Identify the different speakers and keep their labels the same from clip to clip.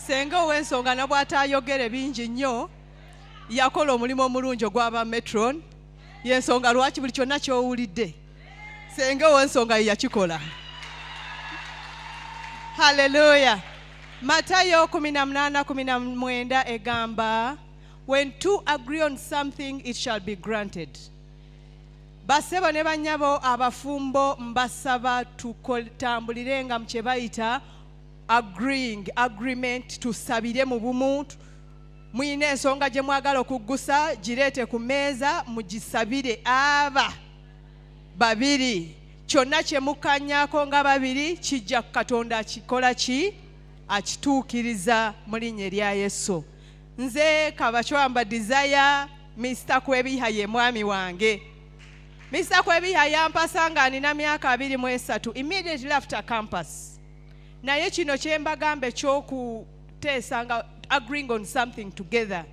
Speaker 1: senga ow'ensonga na bw'ataayogere bingi nnyo yakola omulimu omulungi ogw'aba metron y'ensonga lwaki buli kyonna ky'owulidde senga ow'ensonga ye yakikola. Hallelujah. Matayo 18:19 egamba, when two agree on something it shall be granted. Basebo ne banyabo abafumbo mbasaba tutambulirenga mu kye bayita agreement, tusabire mu bumu. Muyina ensonga gye mwagala okuggusa gireete ku mmeeza mugisabire aba babiri. Kyonna kye mukkanyaako nga babiri kijja ku Katonda akikola ki? Akituukiriza mu linnya erya Yesu. Nze Kabachwamba Desire, Mr. Kwebiha ye mwami wange. Mr. Kwebiha yampasa nga nina myaka 23 immediately after campus. Naye kino kye mbagamba ekyokuteesa nga agreeing on something together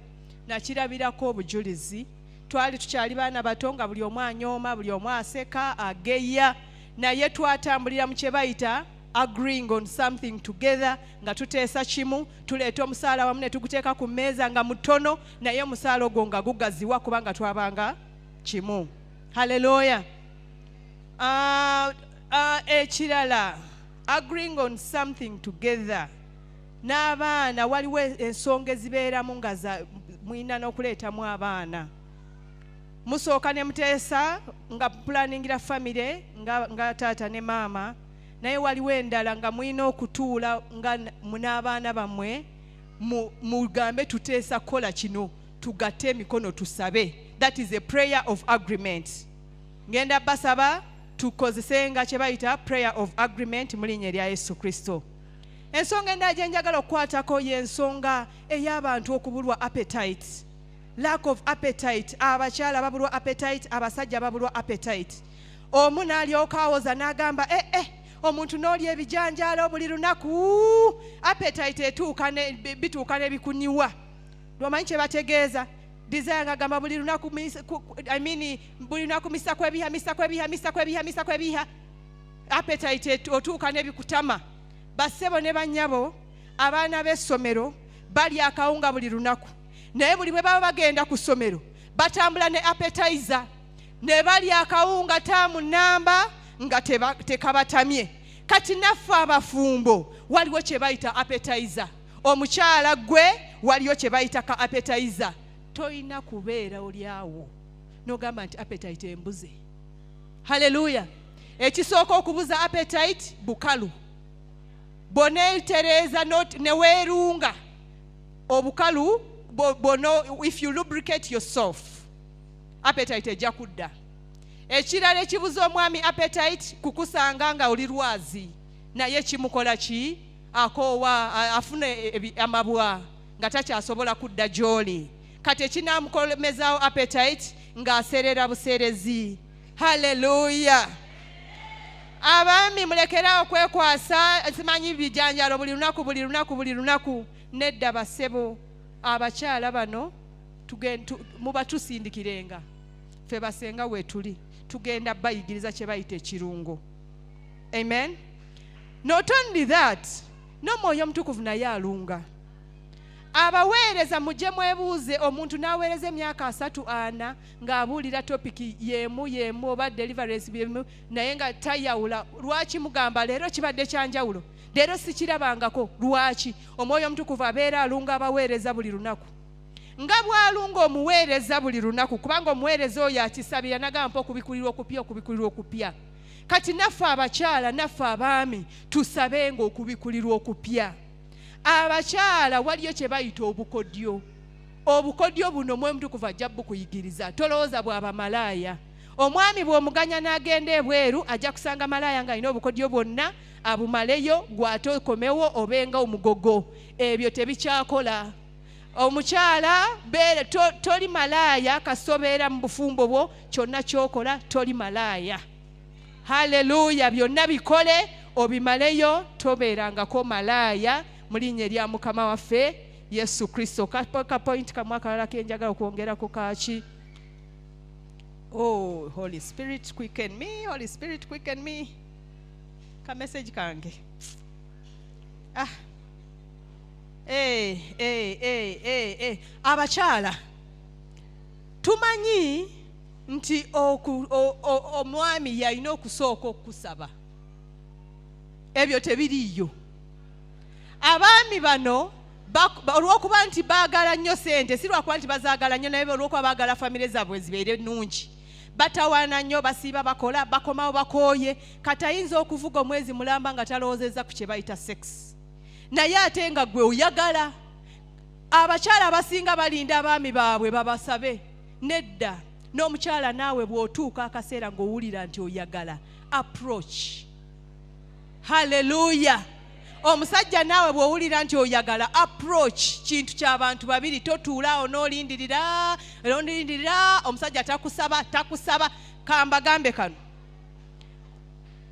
Speaker 1: nakirabirako obujulizi. Twali tukyali baana bato nga buli omu anyooma, buli omu aseka, ageya, naye twatambulira mu kye bayita agreeing on something together nga tuteesa kimu, tuleeta omusaala wamu ne tuguteeka ku mmeeza nga mutono naye omusaala ogwo nga gugaziwa kubanga twabanga kimu. Hallelujah. Ekirala, agreeing on something together. N'abaana waliwo ensonga ezibeeramu nga mwina n'okuleetamu abaana. Musooka ne muteesa nga planingira family nga taata ne maama, naye waliwo endala nga mwina okutuula nga n'abaana bammwe mugambe tuteesa kola kino, tugatte emikono tusabe. That is a prayer of agreement. Ngenda basaba tukozesenga kye bayita prayer of agreement mu linnya erya Yesu Kristo. Ensonga endala gye njagala okukwatako y'ensonga ey'abantu okubulwa appetite. Lack of appetite. Abakyala babulwa appetite, abasajja babulwa appetite. Omu n'alyoka awoza n'agamba omuntu n'olya ebijanjaalo buli lunaku appetite bituuka ne bikuniwa. Lwomanyi kye bategeeza? Desire ngagamba buli lunaku buli lunaku Mr. Kwebiha appetite otuuka ne bikutama. Basebo ne bannyabo abaana b'essomero balya akawunga buli lunaku, naye buli bwe baba bagenda ku ssomero batambula ne appetizer ne balya akawunga taamu namba nga tekabatamye. Kati naffe abafumbo waliwo kye bayita appetizer. Omukyala gwe waliyo kye bayita ka appetizer. Toyina kubeera oli awo n'ogamba nti appetite embuze. Hallelujah. Ekisooka okubuza appetite bukalu. Boneetereza ne weerunga obukalu bono, if you lubricate yourself appetite ejja kudda. Ekirala ekibuza omwami appetite kukusanga nga oli lwazi naye kimukola ki? Akoowa afune amabwa nga takyasobola kudda gy'oli. Kati ekinaamukolemezaawo appetite ng'aserera buserezi. Hallelujah. Abaami mulekerawo kwekwasa simanyi bijanjalo buli lunaku. Nedda basebo abakyala bano muba tusindikirenga ffe basenga weetuli tugenda bayigiriza kye bayita ekirungo. Amen. Not only that, n'Omwoyo Omutukuvu naye alunga. Abaweereza mujje mwebuuze omuntu n'aweereza emyaka 3-4 ng'abuulira topiki yemu oba deliverance byemu naye nga tayawula. Lwaki mugamba leero kibadde kyanjawulo? Leero sikirabangako. Lwaki? Omwoyo Omutukuvu abeera alunga abaweereza buli lunaku. Nga bw'alunga omuweereza buli lunaku kubanga omuweereza oyo akisabira nagamba okubikulirwa okupya. Kati naffe abakyala naffe abaami tusabenga okubikulirwa okupya. Abakyala waliyo kye bayita obukodyo. Obukodyo buno Omwoyo Omutukuvu ajja bukuyigiriza. Tolowooza bw'aba malaaya. Omwami bw'omuganya n'agenda ebweru ajja kusanga malaaya ng'alina obukodyo bwonna abumaleyo gw'ate okomewo obenga omugogo. Ebyo tebikyakola. Omukyala toli malaaya kasobeera mu bufumbo bwo kyonna kyokola toli malaaya. Hallelujah. Byonna bikole obimaleyo tobeerangako malaaya mu linnya erya Mukama waffe Yesu Kristo. Ka point kamu akalala kenjagala okwongerako kaaki? Oh, Holy Spirit quicken me. Holy Spirit quicken me. Ka message kange. abakyala tumanyi nti omwami yalina okusooka okusaba. Ebyo tebiriyo. Abaami bano olw'okuba nti baagala nnyo sente, si lwakuba nti bazaagala nnyo, naye olw'okuba baagala famire zaabwe zibeere nnungi, batawaana nnyo, basiiba bakola, bakomawo bakooye. Kati ayinza okuvuga omwezi mulamba nga talowoozezza ku kye bayita sex, naye ate nga gwe oyagala. Abakyala abasinga balinda abaami baabwe babasabe. Nedda, n'omukyala naawe bw'otuuka akaseera ng'owulira nti oyagala, approach. Haleluya. Omusajja naawe bw'owulira nti oyagala, approach. Kintu ky'abantu babiri. Totuulaawo n'olindirira omusajja takusaba. Kambagambe kano,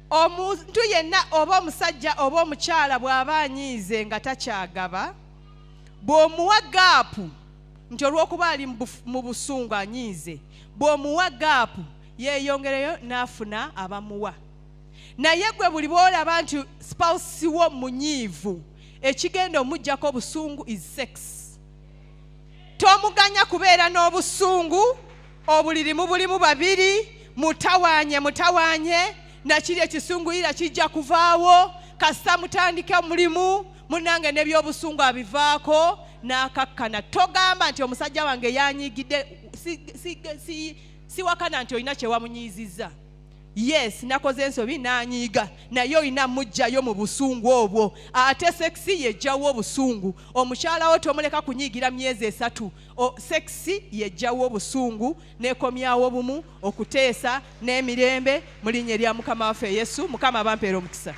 Speaker 1: omuntu yenna oba omusajja oba omukyala bw'aba anyiize nga takyagaba, bw'omuwa gaapu nti olw'okuba ali mu busungu anyiize, bw'omuwa gaapu yeeyongereyo n'afuna abamuwa. Naye gwe buli bw'olaba nti spouse wo munyiivu, ekigenda omuggyako obusungu is sex. Tomuganya kubeera n'obusungu, obuliri mubulimu babiri, mutawaanye, nakiri ekisunguyira kijja kuvaawo, kasita mutandike omulimu, munnange n'ebyobusungu abivaako n'akakkana. Togamba nti omusajja wange yanyiigidde, si wakana nti olina kye wamunyiizizza. Yes, nakoze ensobi n'anyiiga, naye olina mujjayo mu busungu obwo. Ate seksi yejjawo obusungu. Omukyala wo tomuleka kunyiigira myezi 3. Seksi yejjawo obusungu n'ekomyawo obumu, okuteesa n'emirembe mu linnya lya Mukama waffe Yesu. Mukama abampeera omukisa.